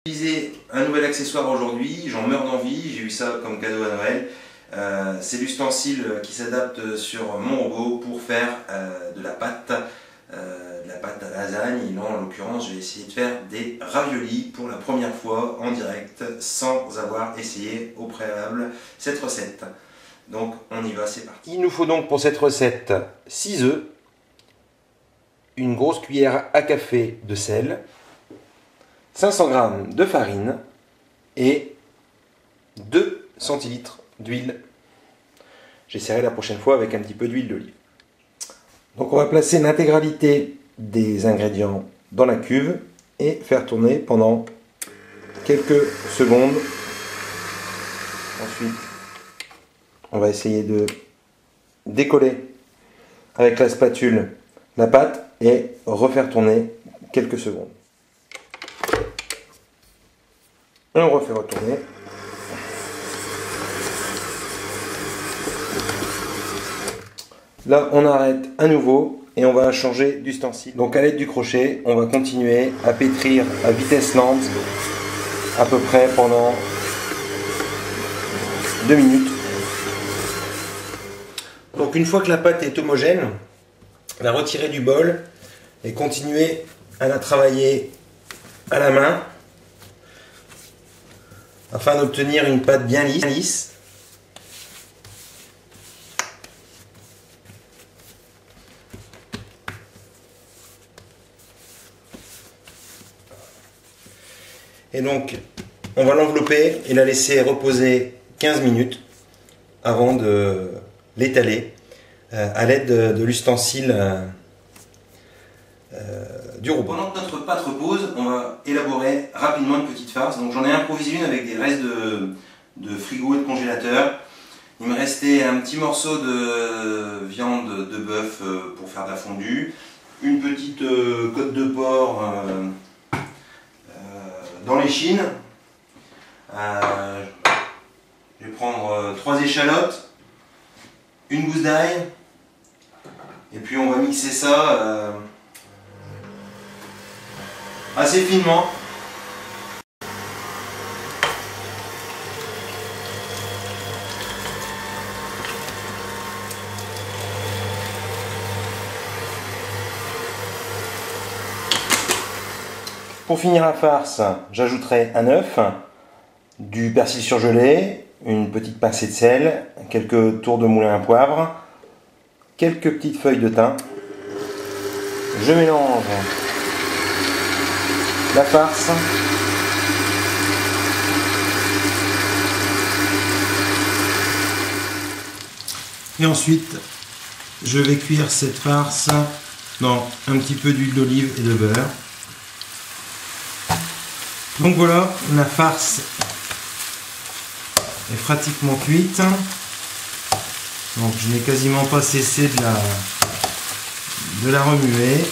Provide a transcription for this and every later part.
Utiliser un nouvel accessoire aujourd'hui, j'en meurs d'envie, j'ai eu ça comme cadeau à Noël. C'est l'ustensile qui s'adapte sur mon robot pour faire de la pâte à lasagne. Et là, en l'occurrence, je vais essayer de faire des raviolis pour la première fois en direct sans avoir essayé au préalable cette recette. Donc on y va, c'est parti. Il nous faut donc pour cette recette 6 œufs, une grosse cuillère à café de sel, 500 g de farine et 2 centilitres d'huile. J'essaierai la prochaine fois avec un petit peu d'huile d'olive. Donc on va placer l'intégralité des ingrédients dans la cuve et faire tourner pendant quelques secondes. Ensuite, on va essayer de décoller avec la spatule la pâte et refaire tourner quelques secondes. On refait retourner. Là, on arrête à nouveau et on va changer d'ustensile. Donc à l'aide du crochet, on va continuer à pétrir à vitesse lente à peu près pendant 2 minutes. Donc une fois que la pâte est homogène, la retirer du bol et continuer à la travailler à la main afin d'obtenir une pâte bien lisse. Et donc, on va l'envelopper et la laisser reposer 15 minutes avant de l'étaler à l'aide de l'ustensile du robot. Pendant que notre pâte repose, on va élaborer rapidement une petite farce. Donc j'en ai improvisé une avec des restes de frigo et de congélateur. Il me restait un petit morceau de viande de bœuf pour faire de la fondue, une petite côte de porc dans l'échine. Je vais prendre 3 échalotes, une gousse d'ail, et puis on va mixer ça assez finement. Pour finir la farce, j'ajouterai un œuf, du persil surgelé, une petite pincée de sel, quelques tours de moulin à poivre, quelques petites feuilles de thym. Je mélange la farce. Et ensuite, je vais cuire cette farce dans un petit peu d'huile d'olive et de beurre. Donc voilà, la farce est pratiquement cuite. Donc je n'ai quasiment pas cessé de la remuer.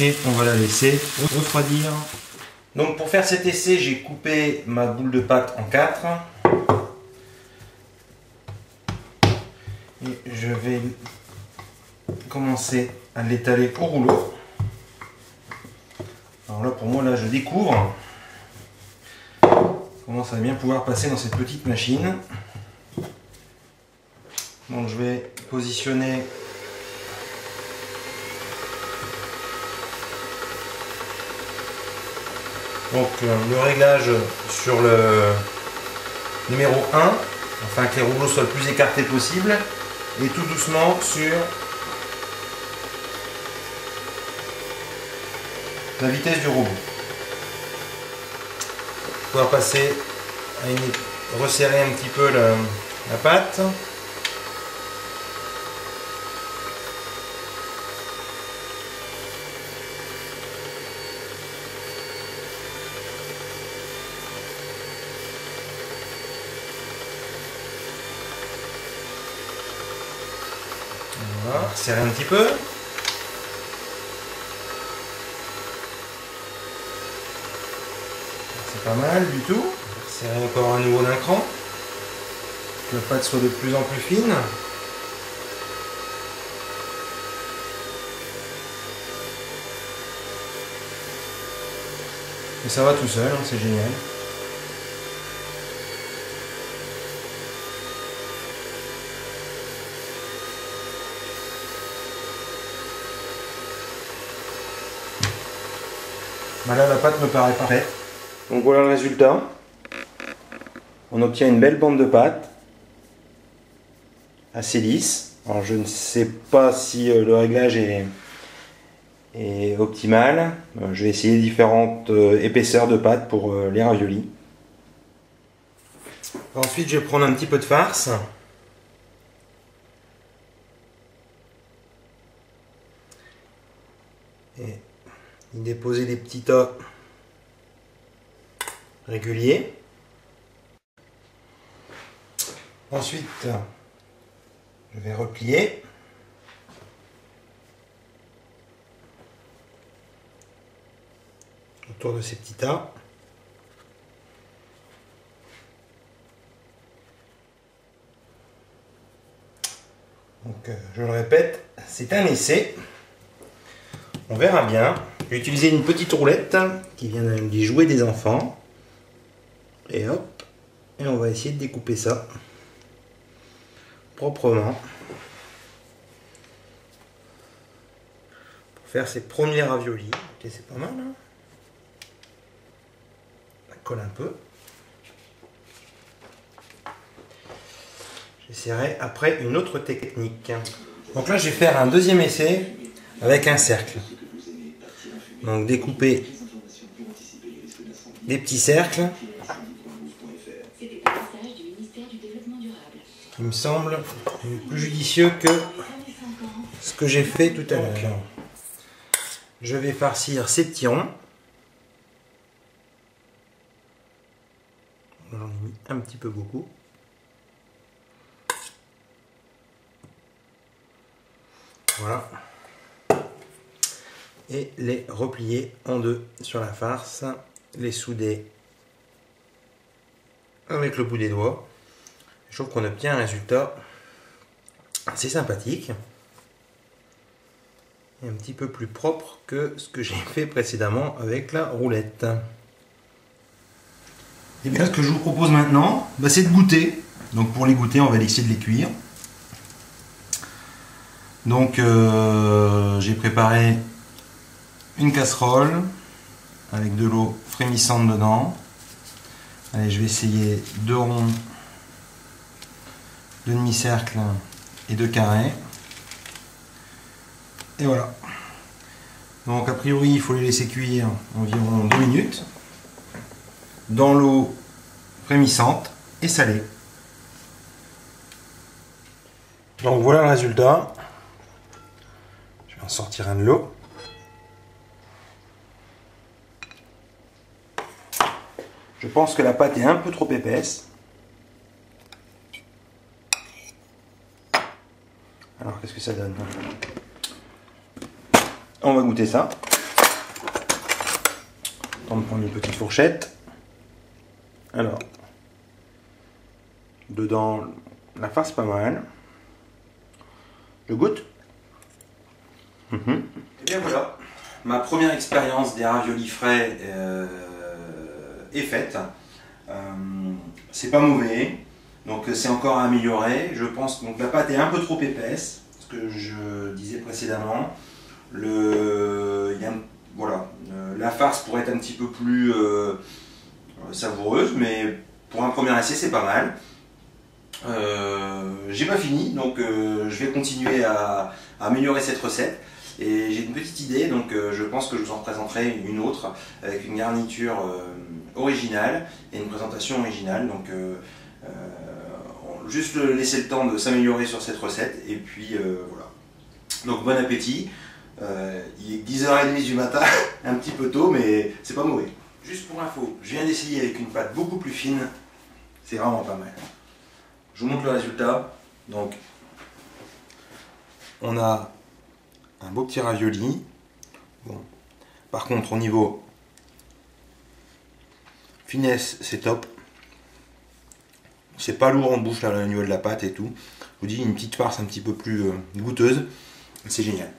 Et on va la laisser refroidir. Donc pour faire cet essai, j'ai coupé ma boule de pâte en 4. Et je vais commencer à l'étaler au rouleau. Alors là, pour moi, là, je découvre comment ça va bien pouvoir passer dans cette petite machine. Donc je vais positionner le réglage sur le numéro 1, afin que les rouleaux soient le plus écartés possible, et tout doucement sur la vitesse du robot. On va passer à resserrer un petit peu la pâte. Voilà, resserrer un petit peu. C'est pas mal du tout. Serrer encore à nouveau d'un cran. Que la pâte soit de plus en plus fine. Et ça va tout seul, hein, c'est génial. Là, la pâte me paraît parfaite. Donc voilà le résultat. On obtient une belle bande de pâte, assez lisse. Alors je ne sais pas si le réglage est optimal. Je vais essayer différentes épaisseurs de pâte pour les raviolis. Ensuite je vais prendre un petit peu de farce. Et y déposer des petits tas réguliers. Ensuite, je vais replier. Autour de ces petits tas. Donc, je le répète, c'est un essai. On verra bien. J'ai utilisé une petite roulette qui vient des jouets des enfants. Et hop, et on va essayer de découper ça proprement pour faire ses premiers raviolis. Okay, c'est pas mal, hein, ça colle un peu. J'essaierai après une autre technique. Donc là je vais faire un deuxième essai avec un cercle. Donc découper des petits cercles. Il me semble plus judicieux que ce que j'ai fait tout à l'heure. Je vais farcir ces petits ronds. J'en ai mis un petit peu beaucoup. Voilà. Et les replier en deux sur la farce. Les souder avec le bout des doigts. Je trouve qu'on obtient un résultat assez sympathique et un petit peu plus propre que ce que j'ai fait précédemment avec la roulette. Et bien ce que je vous propose maintenant, c'est de goûter. Donc pour les goûter, on va essayer de les cuire. Donc j'ai préparé une casserole avec de l'eau frémissante dedans. Allez, je vais essayer 2 ronds, 2 demi-cercles et 2 carrés. Et voilà. Donc a priori il faut les laisser cuire environ 2 minutes dans l'eau frémissante et salée. Donc voilà le résultat. Je vais en sortir un de l'eau. Je pense que la pâte est un peu trop épaisse. Alors qu'est-ce que ça donne? On va goûter ça. On va prendre une petite fourchette. Alors, dedans, la farce pas mal. Je goûte. Et bien voilà, ma première expérience des raviolis frais est faite. C'est pas mauvais, donc c'est encore à améliorer. Je pense que la pâte est un peu trop épaisse, ce que je disais précédemment. La farce pourrait être un petit peu plus savoureuse, mais pour un premier essai c'est pas mal. J'ai pas fini, donc je vais continuer à améliorer cette recette. Et j'ai une petite idée, donc je pense que je vous en présenterai une autre avec une garniture originale et une présentation originale. Donc juste laisser le temps de s'améliorer sur cette recette et puis voilà. Donc bon appétit. Il est 10h30 du matin, un petit peu tôt, mais c'est pas mauvais. Juste pour info, je viens d'essayer avec une pâte beaucoup plus fine. C'est vraiment pas mal. Je vous montre le résultat. Donc, on a un beau petit ravioli. Bon. Par contre, au niveau finesse, c'est top. C'est pas lourd en bouche là, au niveau de la pâte et tout. Je vous dis, une petite farce un petit peu plus goûteuse. C'est génial.